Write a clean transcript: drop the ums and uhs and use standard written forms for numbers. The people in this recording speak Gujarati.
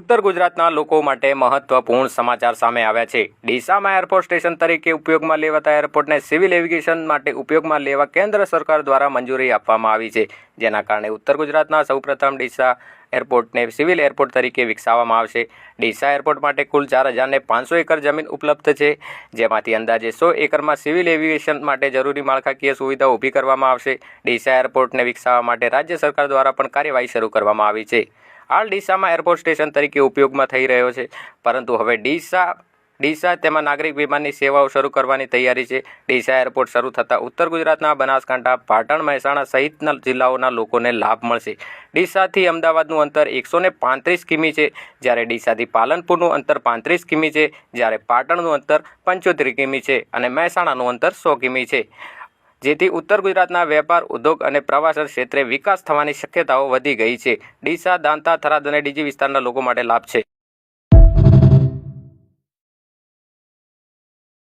ઉત્તર ગુજરાતના લોકો માટે મહત્વપૂર્ણ સમાચાર સામે આવ્યા છે। ડીસામાં એરપોર્ટ સ્ટેશન તરીકે ઉપયોગમાં લેવાતા એરપોર્ટને સિવિલ એવિએશન માટે ઉપયોગમાં લેવા કેન્દ્ર સરકાર દ્વારા મંજૂરી આપવામાં આવી છે, જેના કારણે ઉત્તર ગુજરાતના સૌપ્રથમ ડીસા એરપોર્ટને સિવિલ એરપોર્ટ તરીકે વિકસાવવામાં આવશે। ડીસા એરપોર્ટ માટે કુલ 4,500 એકર જમીન ઉપલબ્ધ છે, જેમાંથી અંદાજે 100 એકરમાં સિવિલ એવિએશન માટે જરૂરી માળખાકીય સુવિધાઓ ઊભી કરવામાં આવશે। ડીસા એરપોર્ટને વિકસાવવા માટે રાજ્ય સરકાર દ્વારા પણ કાર્યવાહી શરૂ કરવામાં આવી છે। હાલ ડીસામાં એરપોર્ટ સ્ટેશન તરીકે ઉપયોગમાં થઈ રહ્યો છે, પરંતુ હવે ડીસા તેમાં નાગરિક વિમાનની સેવાઓ શરૂ કરવાની તૈયારી છે। ડીસા એરપોર્ટ શરૂ થતાં ઉત્તર ગુજરાતના બનાસકાંઠા, પાટણ, મહેસાણા સહિતના જિલ્લાઓના લોકોને લાભ મળશે। ડીસાથી અમદાવાદનું અંતર 135 કિમી છે, જ્યારે ડીસાથી પાલનપુરનું અંતર 35 કિમી છે, જ્યારે પાટણનું અંતર 75 કિમી છે અને મહેસાણાનું અંતર 100 કિમી છે, જેથી ઉત્તર ગુજરાતના વેપાર, ઉદ્યોગ અને પ્રવાસન ક્ષેત્રે વિકાસ થવાની શક્યતાઓ વધી ગઈ છે। ડીસા, દાંતા, થરાદ અને ડીજી વિસ્તારના લોકો માટે લાભ છે।